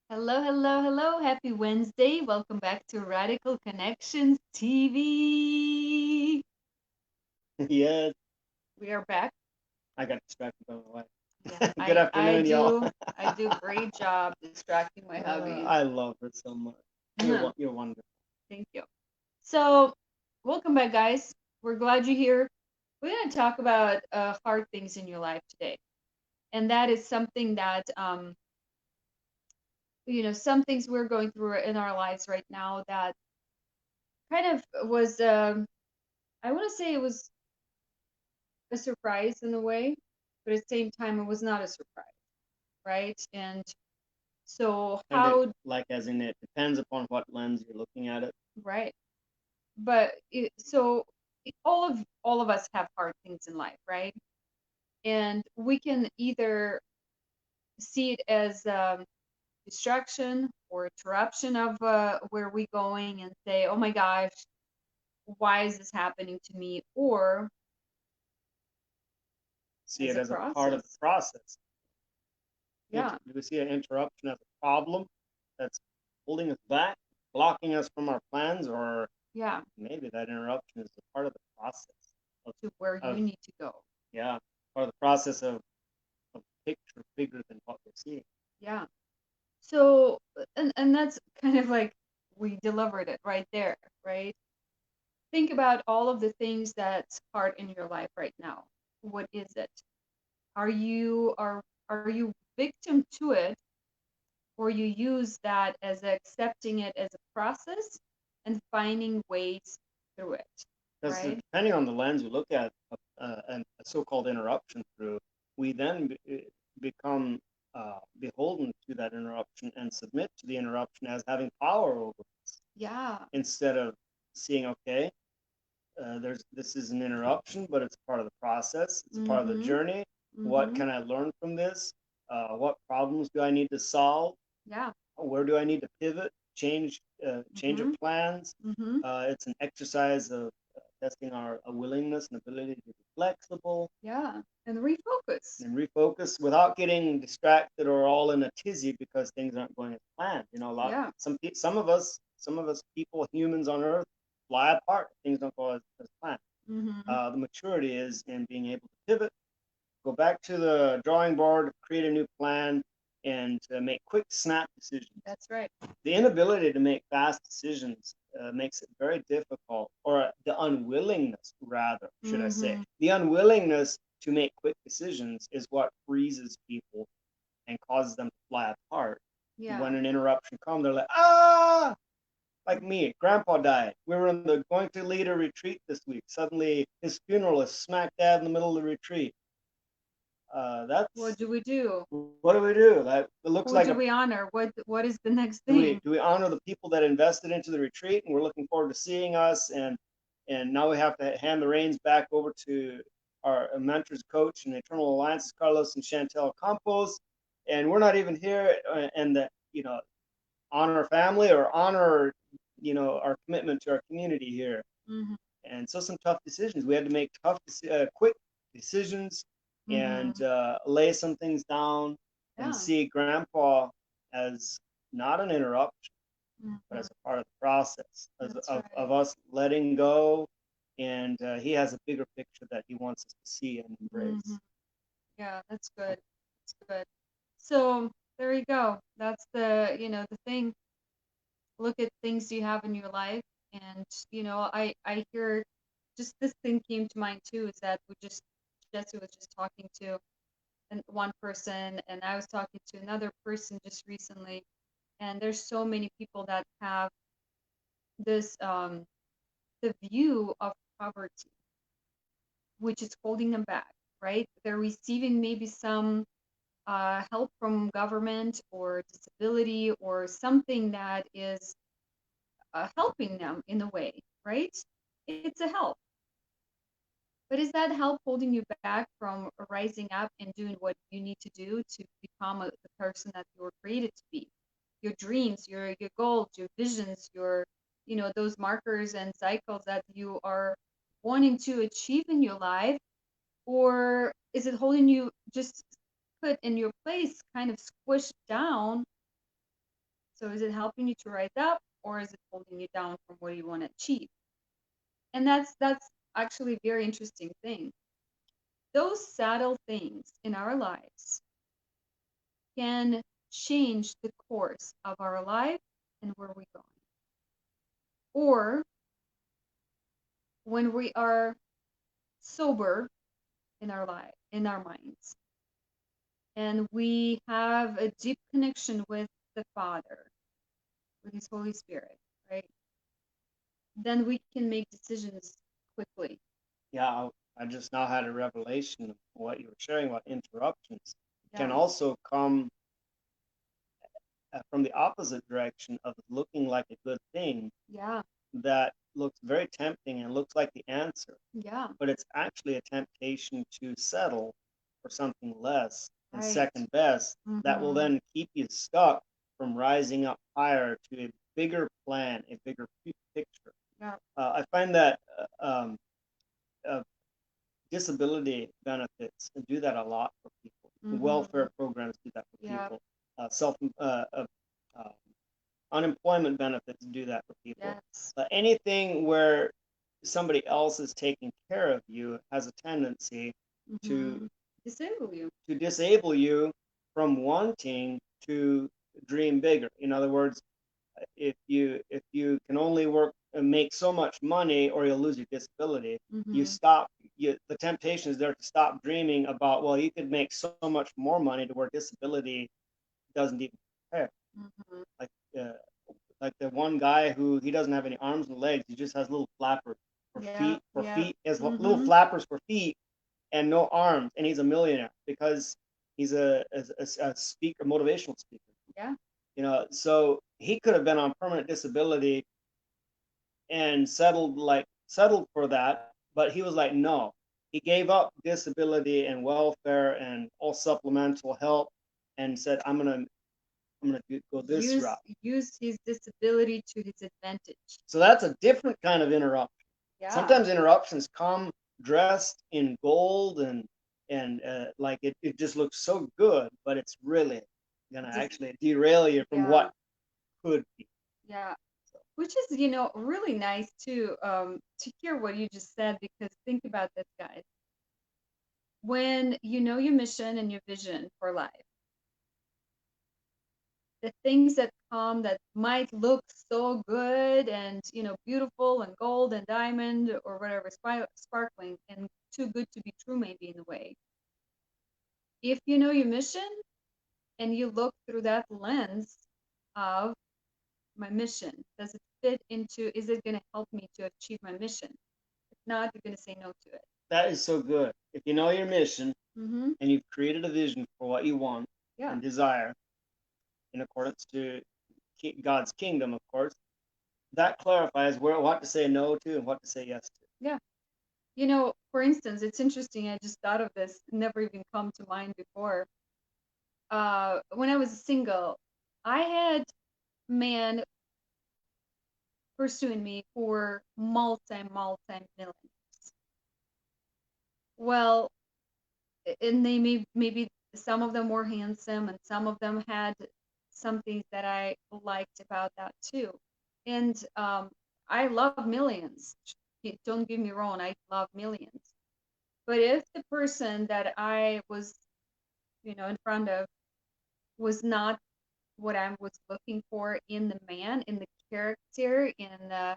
Hello, hello, hello. Happy Wednesday. Welcome back to Radical Connections TV. Yes, We are back. I got distracted by my Yeah, wife. Good I afternoon, y'all. do I do great job distracting my hubby. I love her so much. Mhm. You're wonderful. Thank you. So, welcome back, guys. We're glad you're here. We're going to talk about hard things in your life today. And that is something that some things we're going through in our lives right now that kind of was I want to say it was a surprise in a way, but at the same time, it was not a surprise, right? And so, And it, how, like, as in, it depends upon what lens you're looking at it. right? But so all of us have hard things in life, right? And we can either see it as distraction or interruption of where we're going and say, oh my gosh, why is this happening to me? Or See as it a as a part of the process. process. Yeah, Do we see an interruption as a problem that's holding us back, blocking us from our plans, or yeah, maybe that interruption is a part of the process of, to where you of need to go. yeah, part of the process of a picture bigger than what we're seeing. Yeah. So, and that's kind of like we delivered it right there, right? Think about all of the things that's hard in your life right now. What is it? Are you victim to it, or you use that as accepting it as a process and finding ways through it, Because right? depending on the lens you look at a so-called interruption through, we then become beholden to that interruption and submit to the interruption as having power over us, Yeah. instead of seeing, okay, there's this is an interruption, but it's part of the process. It's a part of the Mm-hmm. journey. What Mm-hmm. can I learn from this? What problems do I need to solve? Yeah. Where do I need to pivot, change our Mm-hmm. plans? Mm-hmm. It's an exercise of testing our willingness and ability to be flexible Yeah. And refocus. and refocus without getting distracted or all in a tizzy because things aren't going as planned. You know, Yeah. some of us people, humans on Earth, fly apart. Things don't go as planned. Mm-hmm. The maturity is in being able to pivot, go back to the drawing board, create a new plan, and make quick snap decisions. That's right. The inability to make fast decisions makes it very difficult, or the unwillingness, rather, should I say, Mm-hmm. the unwillingness to make quick decisions is what freezes people and causes them to fly apart. Yeah. When an interruption comes, they're like, ah, like me. Grandpa died. We were going to lead a retreat this week. Suddenly, his funeral is smack dab in the middle of the retreat. What That's do we do? what do we do? That it looks Who like do a we honor? What is the next do we thing? do we honor the people that invested into the retreat and we're looking forward to seeing us, and now we have to hand the reins back over to our mentors coach and Eternal Alliances, Carlos and Chantel Campos, and we're not even here, and that, honor our family or honor, our commitment to our community here. Mm-hmm. And so some tough decisions we had to make, quick decisions, Mm-hmm. and lay some things down and Yeah. see grandpa as not an interruption, but Mm-hmm. as a part of the process That's right. of us letting go. And he has a bigger picture that he wants us to see and Mm-hmm. embrace. Yeah, that's good. That's good. So there you go. That's the thing. Look at things you have in your life, and I hear just this thing came to mind too. Is that we just Jesse was just talking to one person, and I was talking to another person just recently, and there's so many people that have this the view of poverty, which is holding them back, right? They're receiving maybe some help from government or disability or something that is helping them in a way, right? It's a help. But is that help holding you back from rising up and doing what you need to do to become the person that you were created to be? Your dreams, your goals, your visions, your those markers and cycles that you are wanting to achieve in your life, or is it holding you just put in your place, kind of squished down So is it helping you to rise up, or is it holding you down from what you want to achieve? And that's actually a very interesting thing. Those subtle things in our lives can change the course of our life and where we're going. Or when we are sober in our life, in our minds, and we have a deep connection with the Father, with His Holy Spirit, right? Then we can make decisions quickly. Yeah, I just now had a revelation of what you were sharing about interruptions. Can Yeah. also come from the opposite direction of looking like a good thing Yeah. that looks very tempting and looks like the answer, Yeah. but it's actually a temptation to settle for something less and Right. second best that will Mm-hmm. then keep you stuck from rising up higher to a bigger plan, a bigger picture. Yeah. I find that uh, disability benefits do that a lot for people. Mm-hmm. Welfare programs do that for Yeah. people. Unemployment benefits do that for people. Yes. Anything where somebody else is taking care of you has a tendency Mm-hmm. to Disable you. disable you from wanting to dream bigger. In other words, if you can only work and make so much money, or you'll lose your disability, you Mm-hmm. stop. The temptation is there to stop dreaming about, well, you could make so much more money to where disability doesn't even compare. Mm-hmm. Like like the one guy who he doesn't have any arms and legs, he just has little flappers for Yeah. feet. For Yeah. feet, he has little Mm-hmm. flappers for feet and no arms, and he's a millionaire because he's a speaker, motivational speaker. Yeah. So he could have been on permanent disability and settled for that, but he was like, no. He gave up disability and welfare and all supplemental help and said, I'm gonna go this route. Use his disability to his advantage. So that's a different kind of interruption. Yeah. Sometimes interruptions come dressed in gold and like it just looks so good, but it's really gonna actually derail you from what could be. Yeah. Which is, really nice to hear what you just said, because think about this, guys. When you know your mission and your vision for life, the things that come that might look so good and beautiful and gold and diamond or whatever, sparkling and too good to be true, maybe in a way. If you know your mission and you look through that lens of my mission, does it fit into, is it going to help me to achieve my mission? If not, you're going to say no to it. That is so good. If you know your mission Mm-hmm. and you've created a vision for what you want Yeah. and desire in accordance to God's kingdom, of course, that clarifies what to say no to and what to say yes to. Yeah. For instance, it's interesting. I just thought of this, never even come to mind before. When I was single, I had men pursuing me for multi millions. Well, and they maybe some of them were handsome, and some of them had some things that I liked about that too. And I love millions. Don't get me wrong, I love millions. But if the person that I was, in front of was not what I was looking for in the man, in the character, in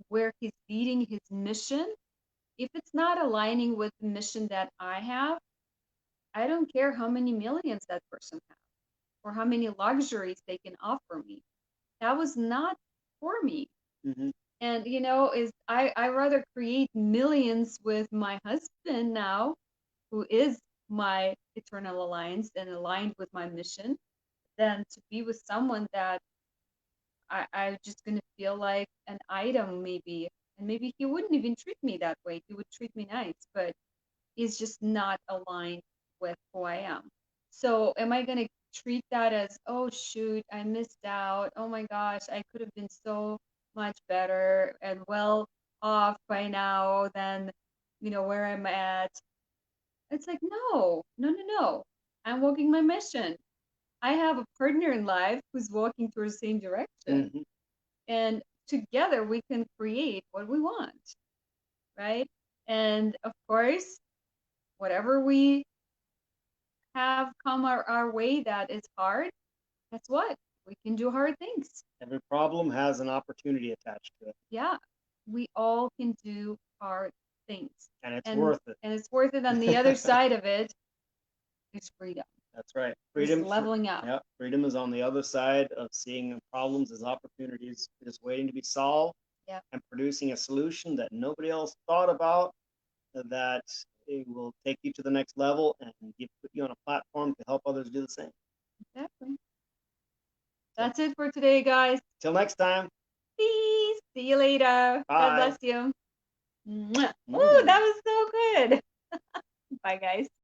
where he's leading his mission, if it's not aligning with the mission that I have, I don't care how many millions that person has or how many luxuries they can offer me. That was not for me. Mm-hmm. And is I rather create millions with my husband now, who is my eternal alliance and aligned with my mission, than to be with someone that I'm just gonna feel like an item maybe. And maybe he wouldn't even treat me that way. He would treat me nice, but he's just not aligned with who I am. So am I gonna treat that as, oh shoot, I missed out. Oh my gosh, I could have been so much better and well off by now than where I'm at. It's like, no, no, no, no. I'm walking my mission. I have a partner in life who's walking towards the same direction. Mhm. And together we can create what we want, right? And of course, whatever we have come our way that is hard, guess what? We can do hard things. Every problem has an opportunity attached to it, Yeah, we all can do hard things. and it's And worth it. and it's worth it. On the other side of it is freedom. That's right. It's Freedom, leveling up. yeah, freedom is on the other side of seeing problems as opportunities, just waiting to be solved, Yeah. and producing a solution that nobody else thought about, that it will take you to the next level and put you on a platform to help others do the same. Exactly. That's it for today, guys. Till next time. Peace. See you later. God Bye. bless you. Mwah. Oh, that was so good. Bye, guys.